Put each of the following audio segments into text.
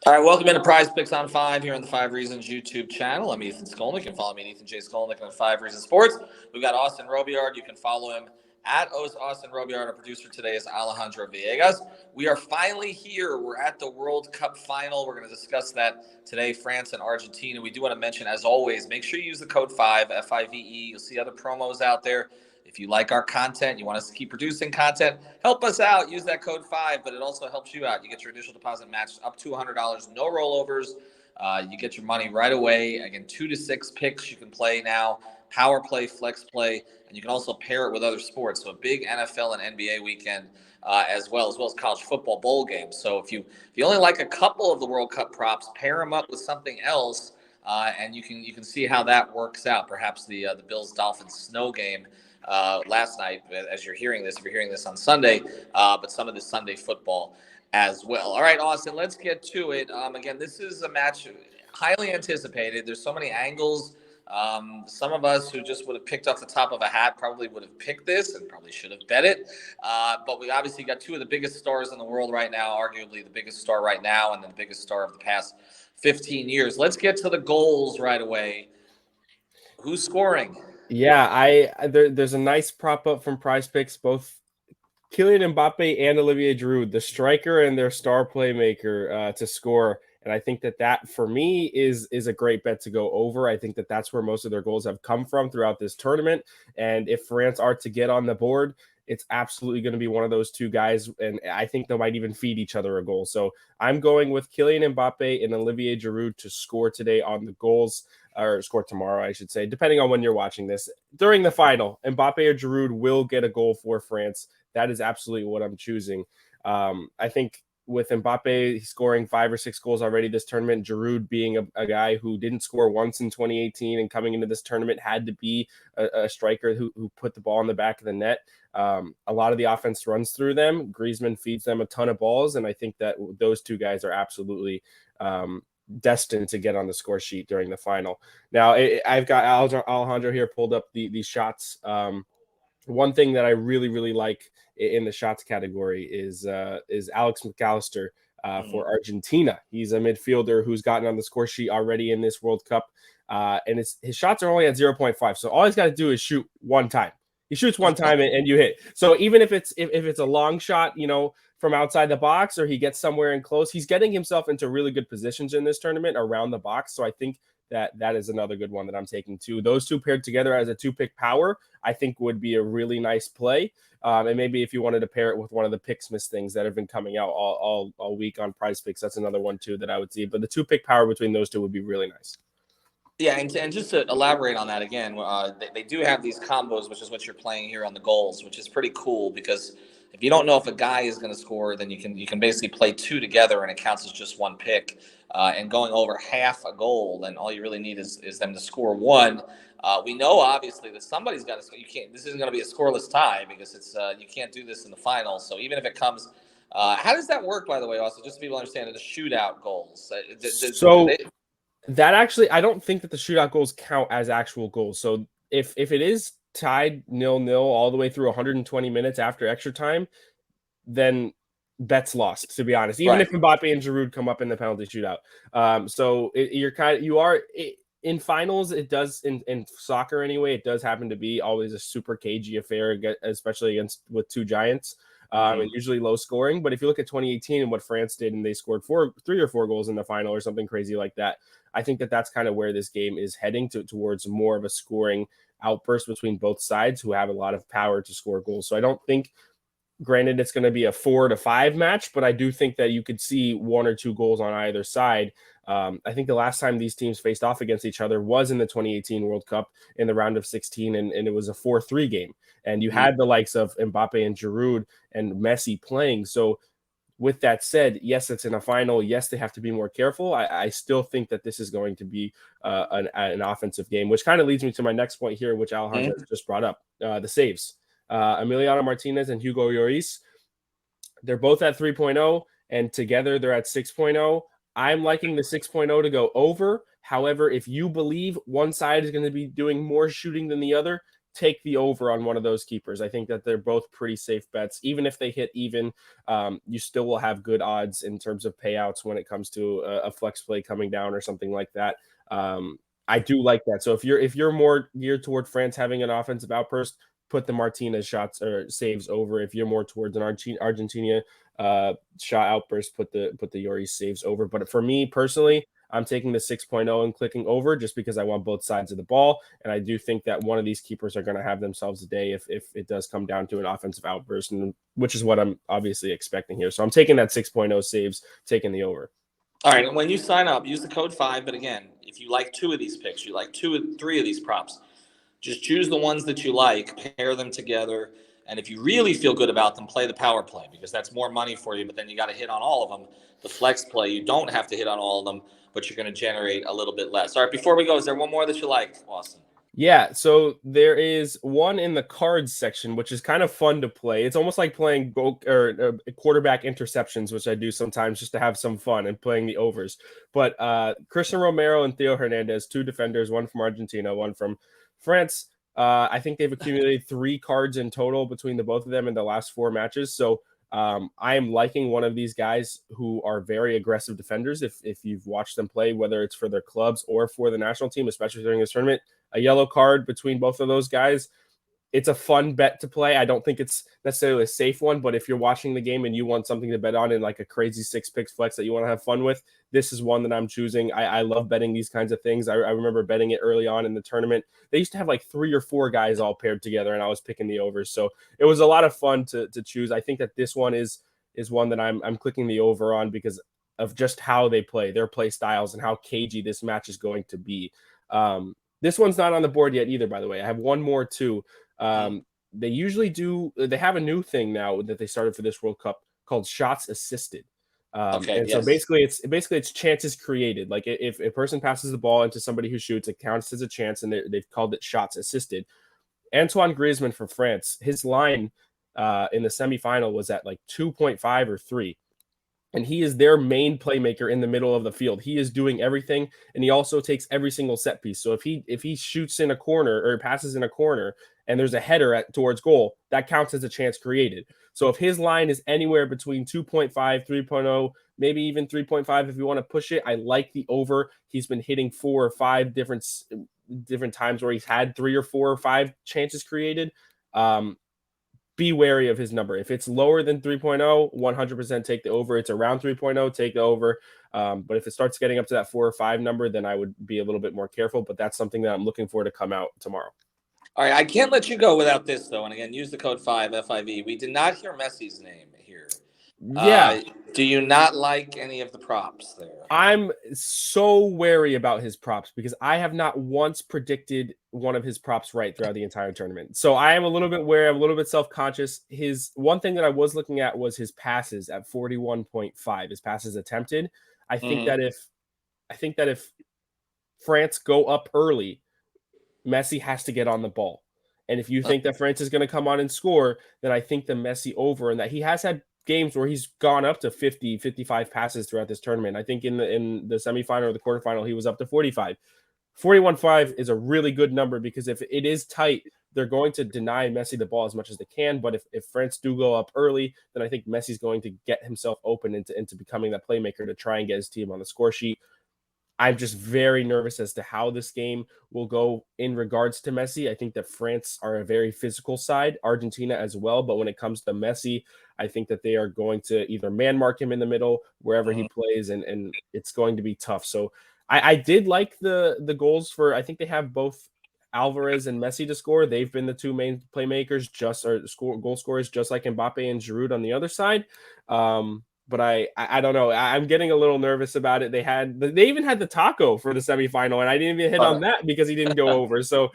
All right, welcome into Prize Picks on 5 here on the 5 Reasons YouTube channel. I'm Ethan Skolnick. You can follow me at Ethan J. Skolnick on 5 Reasons Sports. We've got Austin Robillard. You can follow him at Austin Robillard. Our producer today is Alejandro Villegas. We are finally here. We're at the World Cup final. We're going to discuss that today, France and Argentina. We do want to mention, as always, make sure you use the code 5, F-I-V-E. You'll see other promos out there. If you like our content, you want us to keep producing content, help us out. Use that code 5, but it also helps you out. You get your initial deposit matched up to $100, no rollovers. You get your money right away. Again, 2 to 6 picks you can play now, power play, flex play, and you can also pair it with other sports. So a big NFL and NBA weekend as well as college football bowl games. So if you only like a couple of the World Cup props, pair them up with something else, and you can see how that works out. Perhaps the Bills Dolphins snow game last night, as you're hearing this, if you're hearing this on Sunday, but some of the Sunday football as well. All right, Austin, let's get to it. Again, this is a match highly anticipated. There's so many angles. Some of us who just would have picked off the top of a hat probably would have picked this and probably should have bet it. But we obviously got two of the biggest stars in the world right now, arguably the biggest star right now and the biggest star of the past 15 years. Let's get to the goals right away. Who's scoring? Yeah, there's a nice prop up from PrizePicks. Both Kylian Mbappe and Olivier Giroud, the striker and their star playmaker, to score. And I think that for me is a great bet to go over. I think that's where most of their goals have come from throughout this tournament. And if France are to get on the board, it's absolutely going to be one of those two guys. And I think they might even feed each other a goal. So I'm going with Kylian Mbappe and Olivier Giroud to score today on the goals, or score tomorrow, I should say, depending on when you're watching this. During the final, Mbappe or Giroud will get a goal for France. That is absolutely what I'm choosing. I think with Mbappe scoring 5 or 6 goals already this tournament, Giroud being a guy who didn't score once in 2018 and coming into this tournament had to be a striker who put the ball in the back of the net. A lot of the offense runs through them. Griezmann feeds them a ton of balls, and I think that those two guys are absolutely destined to get on the score sheet during the final. Now, I've got Alejandro here pulled up these shots. One thing that I really, really like in the shots category is Alex McAllister for Argentina. He's a midfielder who's gotten on the score sheet already in this World Cup, and his shots are only at 0.5. So all he's got to do is shoot one time. He shoots one time and you hit. So even if it's a long shot, from outside the box, or he gets somewhere in close, he's getting himself into really good positions in this tournament around the box. So I think that is another good one that I'm taking too. Those two paired together as a 2-pick power, I think would be a really nice play. And maybe if you wanted to pair it with one of the Picksmith things that have been coming out all week on PrizePicks, that's another one too that I would see. But the 2-pick power between those two would be really nice. Yeah, and just to elaborate on that again, they do have these combos, which is what you're playing here on the goals, which is pretty cool because if you don't know if a guy is going to score, then you can basically play two together and it counts as just one pick. And going over half a goal, then all you really need is them to score one. We know obviously that somebody's got to score. You can't. This isn't going to be a scoreless tie because it's you can't do this in the final. So even if it comes. How does that work, by the way, also, just so people understand, the shootout goals? That actually, I don't think that the shootout goals count as actual goals. So if it is tied 0-0 all the way through 120 minutes after extra time, then bet's lost, to be honest. Even if Mbappe and Giroud come up in the penalty shootout. In finals, it does in soccer anyway. It does happen to be always a super cagey affair, especially with two giants. And usually low scoring. But if you look at 2018 and what France did, and they scored 3 or 4 goals in the final or something crazy like that, I think that's kind of where this game is heading towards more of a scoring outburst between both sides who have a lot of power to score goals. So I don't think, granted, it's going to be a 4-5 match, but I do think that you could see 1 or 2 goals on either side. I think the last time these teams faced off against each other was in the 2018 World Cup in the round of 16, and it was a 4-3 game. And you had the likes of Mbappe and Giroud and Messi playing. So with that said, yes, it's in a final. Yes, they have to be more careful. I still think that this is going to be an offensive game, which kind of leads me to my next point here, which Alejandro just brought up, the saves. Emiliano Martinez and Hugo Lloris, they're both at 3.0, and together they're at 6.0. I'm liking the 6.0 to go over. However, if you believe one side is going to be doing more shooting than the other, take the over on one of those keepers. I think that they're both pretty safe bets. Even if they hit even, you still will have good odds in terms of payouts when it comes to a flex play coming down or something like that. I do like that. So if you're more geared toward France having an offensive outburst, put the Martinez shots or saves over. If you're more towards an Argentina shot outburst, put the Yori saves over. But for me personally, I'm taking the 6.0 and clicking over just because I want both sides of the ball. And I do think that one of these keepers are going to have themselves a day if it does come down to an offensive outburst, and which is what I'm obviously expecting here. So I'm taking that 6.0 saves, taking the over. All right, and when you sign up, use the code 5. But again, if you like two of these picks, you like three of these props, just choose the ones that you like, pair them together, and if you really feel good about them, play the power play because that's more money for you, but then you got to hit on all of them. The flex play, you don't have to hit on all of them, but you're going to generate a little bit less. All right, before we go, is there one more that you like, Austin? Yeah, so there is one in the cards section, which is kind of fun to play. It's almost like playing quarterback interceptions, which I do sometimes just to have some fun and playing the overs. But Christian Romero and Theo Hernandez, two defenders, one from Argentina, one from France. I think they've accumulated 3 cards in total between the both of them in the last 4 matches. So I am liking one of these guys who are very aggressive defenders. If you've watched them play, whether it's for their clubs or for the national team, especially during this tournament, a yellow card between both of those guys, it's a fun bet to play. I don't think it's necessarily a safe one, but if you're watching the game and you want something to bet on in like a crazy 6 picks flex that you want to have fun with, this is one that I'm choosing. I love betting these kinds of things. I remember betting it early on in the tournament. They used to have like 3 or 4 guys all paired together, and I was picking the overs. So it was a lot of fun to choose. I think that this one is one that I'm clicking the over on because of just how they play, their play styles, and how cagey this match is going to be. This one's not on the board yet either, by the way. I have one more too. They usually do. They have a new thing now that they started for this World Cup called shots assisted. So basically it's chances created. Like if a person passes the ball into somebody who shoots, it counts as a chance, and they've called it shots assisted. Antoine Griezmann for France, his line in the semifinal was at like 2.5 or 3. And he is their main playmaker in the middle of the field. He is doing everything, and he also takes every single set piece. So if he shoots in a corner or passes in a corner and there's a header towards goal, that counts as a chance created. So if his line is anywhere between 2.5, 3.0, maybe even 3.5 if you want to push it, I like the over. He's been hitting 4 or 5 different times where he's had 3 or 4 or 5 chances created. Be wary of his number. If it's lower than 3.0, 100% take the over. It's around 3.0, take the over. But if it starts getting up to that 4 or 5 number, then I would be a little bit more careful. But that's something that I'm looking for to come out tomorrow. All right, I can't let you go without this, though. And again, use the code 5, FIV. We did not hear Messi's name here. Yeah. Do you not like any of the props there? I'm so wary about his props because I have not once predicted one of his props right throughout the entire tournament. So I am a little bit wary. I'm a little bit self-conscious. His one thing that I was looking at was his passes at 41.5, his passes attempted. I think that if France go up early, Messi has to get on the ball. And if you think that France is going to come on and score, then I think the Messi over, and that he has had games where he's gone up to 50, 55 passes throughout this tournament. I think in the semifinal or the quarterfinal, he was up to 45. 41.5 is a really good number because if it is tight, they're going to deny Messi the ball as much as they can. But if France do go up early, then I think Messi's going to get himself open into becoming that playmaker to try and get his team on the score sheet. I'm just very nervous as to how this game will go in regards to Messi. I think that France are a very physical side, Argentina as well. But when it comes to Messi, I think that they are going to either man mark him in the middle wherever he plays, and it's going to be tough. So I did like the goals for, I think they have both Alvarez and Messi to score. They've been the 2 main playmakers, goal scorers, just like Mbappe and Giroud on the other side. But I don't know. I'm getting a little nervous about it. They even had the taco for the semifinal, and I didn't even hit on that because he didn't go over. So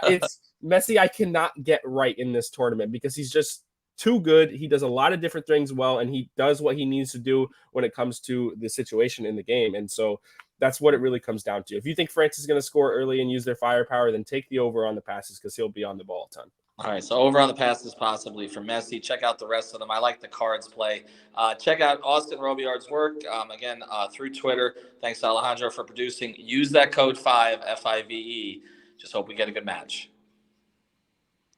it's Messi I cannot get right in this tournament because he's just too good. He does a lot of different things well, and he does what he needs to do when it comes to the situation in the game. And so that's what it really comes down to. If you think France is going to score early and use their firepower, then take the over on the passes because he'll be on the ball a ton. All right, so over on the passes possibly for Messi. Check out the rest of them. I like the cards play. Check out Austin Robiard's work, again, through Twitter. Thanks to Alejandro for producing. Use that code 5, FIVE. Just hope we get a good match.